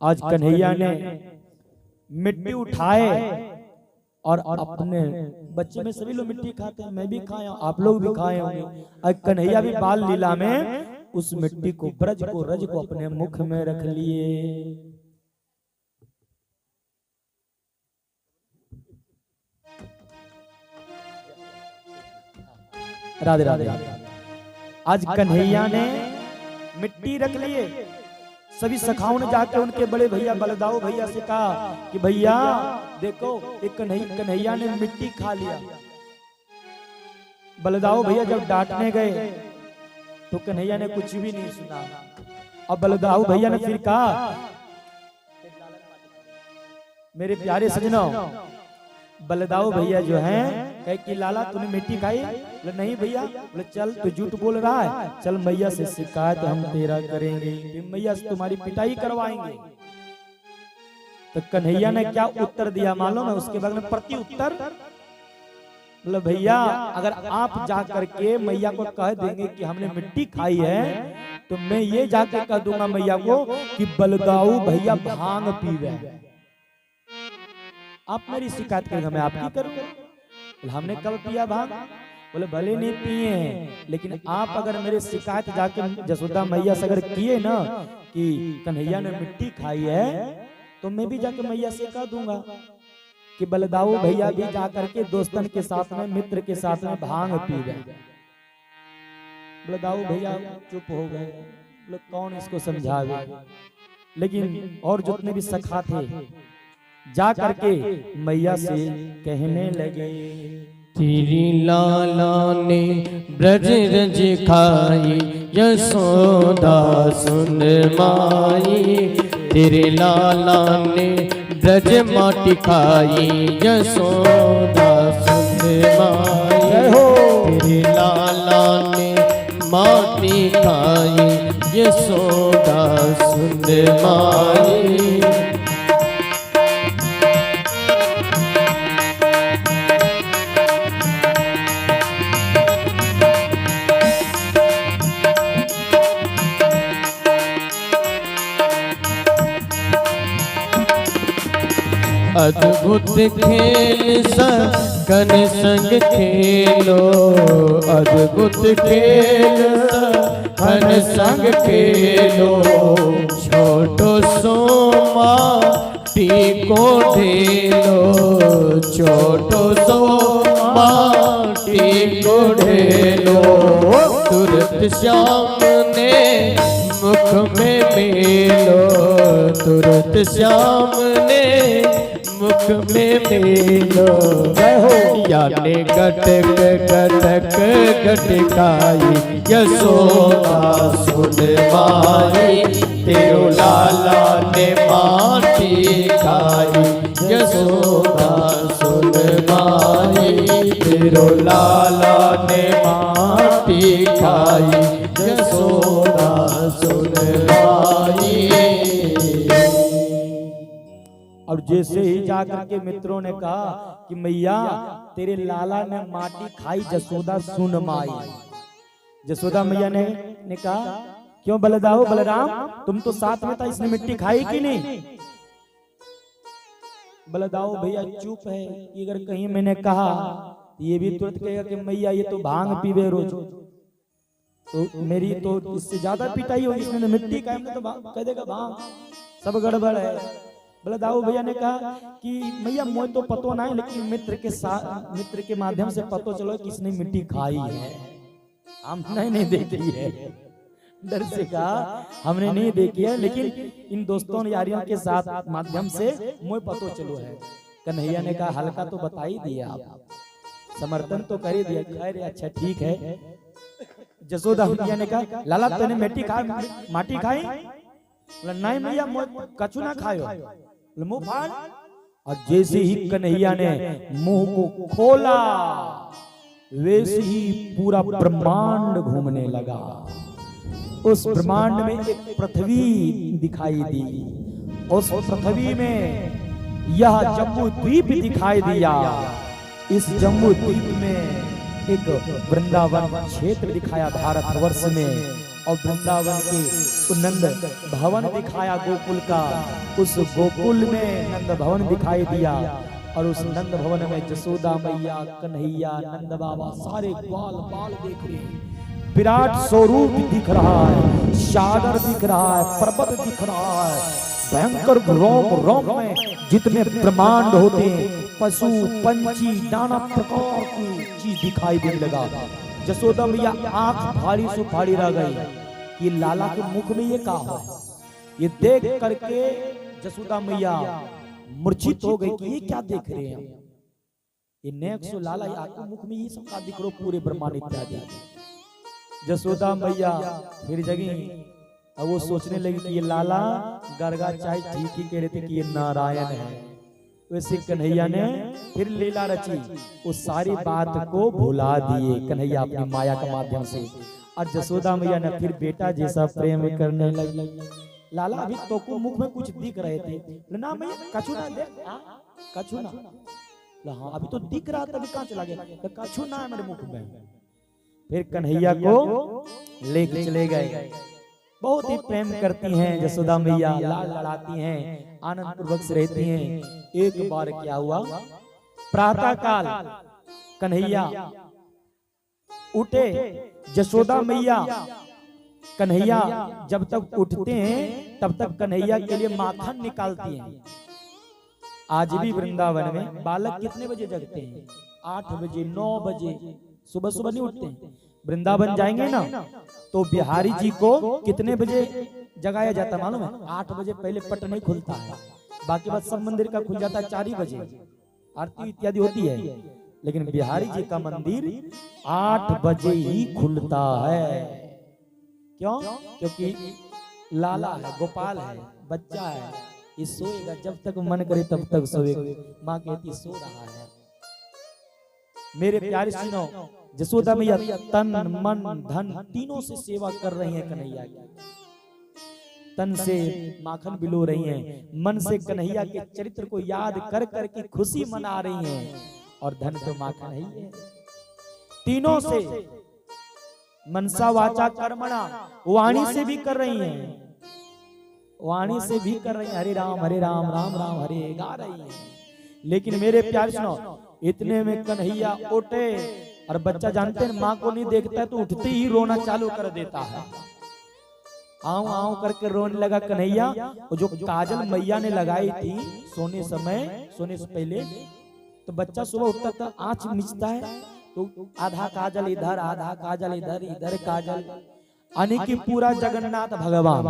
आज कन्हैया ने मिट्टी उठाए और अपने बच्चे में सभी लोग मिट्टी खाते हैं, मैं भी खाया, आप लोग भी खाए होंगे। आज कन्हैया भी बाल लीला में उस मिट्टी को ब्रज को रज को अपने मुख में रख लिए। राधे राधे। आज कन्हैया ने मिट्टी रख लिए। सभी सखाओं ने जाकर उनके बड़े भैया बलदाऊ भैया से कहा कि भैया देखो एक कन्हैया ने मिट्टी खा लिया। बलदाऊ भैया जब डांटने गए तो कन्हैया ने कुछ भी नहीं सुना। अब बलदाऊ भैया ने फिर कहा, मेरे प्यारे सजनों, बलदाऊ भैया जो हैं कहे कि लाला तूने मिट्टी खाई? बोले नहीं भैया। बोले चल तू झूठ बोल रहा है, चल मैया से शिकायत हम तेरा करेंगे, मैया से तुम्हारी पिटाई करवाएंगे। तो कन्हैया ने क्या उत्तर दिया मालूम है? उसके बाद में प्रति उत्तर, बोले भैया अगर आप जा करके मैया को कह देंगे कि हमने मिट्टी खाई है तो मैं ये जाके कह दूंगा मैया को कि बलदाऊ भैया भांग पी गए। आप मेरी शिकायत करेंगे, मैं आपकी करूंगा। हमने कब पिया भांग? बोले भले नहीं पिए हैं, लेकिन आप अगर मेरे शिकायत जाकर जसोदा मैया से अगर किए ना कि कन्हैया ने मिट्टी खाई है तो मैं भी जाकर मैया से कह दूंगा कि बलदाऊ भैया भी जाकर के दोस्तन के साथ में मित्र के साथ में भांग पी गए। बलदाऊ भैया चुप हो गए। बोले कौन इसको समझावे? लेकिन और जितने भी सखा थे जा करके मैया से कहने लगे, तेरी लाला ने ब्रज रज खाई यशोदा सुन माई। तेरे लाला ने ब्रज माटी खाई यशोदा सुन माई। तेरे लाला ने माटी खाई यशोदा सुन माई। अद्भुत खेल सकन संग खेलो, अद्भुत खेल सकन संग खेलो। छोटो सोमा टीको ढेलो, छोटो सोमा टीको ढेलो। तुरंत श्याम ने मुख में मेलो, तुरंत श्याम ने मुख में मेलो। याने गटक गटक गटकाई यशोदा सुन माई। तेरो लाला ने माटी खाई यशोदा सुन माई। तेरो लाला ने माटी खाई यशोदा सुन माई। और जैसे ही जाकर के मित्रों ने कहा कि मैया तेरे लाला ने माटी खाई जसोदा सुन माई। जसोदा मैया ने कहा क्यों बलदाऊ बलराम तुम तो साथ में था, इसने मिट्टी खाई कि नहीं? बलदाऊ भैया चुप है कि अगर कहीं मैंने कहा ये भी तुरंत कहेगा कि मैया ये तो भांग पीवे रोज, तो मेरी तो इससे ज्यादा पिटाई होगी। इसने मिट्टी खाई तो कह देगा भांग, सब गड़बड़ है। बलदाऊ भैया ने कहा कि मैया मुझे तो पतो ना है, लेकिन मित्र के माध्यम से पतो चलो कि इसने मिट्टी खाई है। हमने नहीं देखी है, डर से कहा हमने नहीं देखी है, लेकिन इन दोस्तों यारियों के साथ माध्यम से मुझे पतो चलो है। कन्हैया ने कहा हल्का तो बता ही दिया, आप समर्थन तो कर ही दिया। खैर अच्छा ठीक है। जसोदा मैया ने कहा लाला तूने माटी खाई? नहीं मैया कछु ना खायो। मुंह फाड़। और जैसे ही कन्हैया ने मुंह को खोला वैसे ही पूरा ब्रह्मांड घूमने लगा। उस ब्रह्मांड में एक पृथ्वी दिखाई दी। उस पृथ्वी में यह जम्बू द्वीप दिखाई दिया। इस जम्बू द्वीप में एक वृंदावन क्षेत्र दिखाया भारतवर्ष में। और वृंदावन के तो नंद भवन दिखाया गोकुल का, उस गोकुल में नंद भवन दिखाई दिया और उस नंद भवन में जसोदा मैया, कन्हैया, नंद बाबा सारे ग्वाल बाल देख रहे हैं। विराट स्वरूप दिख रहा है, सागर दिख रहा है, पर्वत दिख रहा है, भयंकर रोम रोम में जितने ब्रह्मांड होते हैं, पशु पंछी नाना प्रकार की चीज दिखाई देने लगा। जसोदा मैया आंख भारी से भारी रह गई, ये लाला के मुख में ये क्या है। ये देख करके जसोदा मैया मूर्छित हो गई कि ये क्या देख रहे हैं। ये नेक्सो लाला आपके मुख में ये सब का दिख रहा, पूरे ब्रह्मांड इत्यादि। जसोदा मैया फिर जगी, अब वो सोचने लगी कि ये लाला गरगा चाहे ठीक ही कह रहे थे कि ये नारायण है। वैसे कन्हैया ने फिर लीला रची, उस सारी बात को भुला दिए कन्हैया अपनी माया के माध्यम से। और जसोदा मैया ने फिर बेटा जैसा प्रेम करने लगी। लाला अभी तो को मुख में कुछ दिख रहे थे ना, मैया कछु ना देख, कछु ना, हाँ अभी तो दिख रहा था, अभी कहाँ चला गया, कछु ना है मेरे मुख में। फिर कन्हैया को लेके चले गए। बहुत ही प्रेम करती हैं जसोदा मैया, लाल लड़ाती हैं, आनंद पूर्वक से रहती हैं। एक बार क्या हुआ, प्रातः काल कन्हैया उठे, जसोदा मैया कन्हैया जब तक उठते हैं तब तक कन्हैया के लिए माखन निकालती हैं। आज भी वृंदावन में बालक कितने बजे जगते हैं, 8 बजे 9 बजे, सुबह सुबह नहीं उठते हैं। वृंदावन जाएंगे ना तो बिहारी जी को कितने बजे जगाया जाता मालूम है, 8 बजे पहले पट नहीं खुलता है, बाकी बात सब मंदिर का खुल जाता है 4 ही बजे, आरती इत्यादि होती है। लेकिन बिहारी जी का मंदिर 8 बजे ही खुलता है। क्यों? क्योंकि लाला है, गोपाल है, बच्चा है, ये सोएगा जब तक मन करे तब तक सोएगा। माँ कहती सो रहा है। मेरे प्यारे सुनो, जसोदा मैया तन मन धन तीनों से सेवा कर रही हैं कन्हैया की। तन से माखन बिलो रही हैं, मन से कन्हैया के चरित्र को याद कर करके खुशी मना रही हैं, और धन तो माखन ही है। तीनों से मनसा वाचा कर्मणा, वाणी से भी कर रही हैं, वाणी से भी कर रही हैं, हरे राम राम राम हरे गा रही हैं। लेकिन मेरे प्यारे सुनो, इतने में कन्हैया उठे, और बच्चा जानते हैं माँ को नहीं देखता है तो उठते ही रोना चालू कर देता है। आऊं आऊं करके रोने लगा कन्हैया। और जो काजल मैया ने लगाई थी सोने से पहले, तो बच्चा सुबह उठता था, आंच मिचता है तो आधा काजल इधर, आधा काजल इधर, इधर काजल, यानी कि पूरा जगन्नाथ भगवान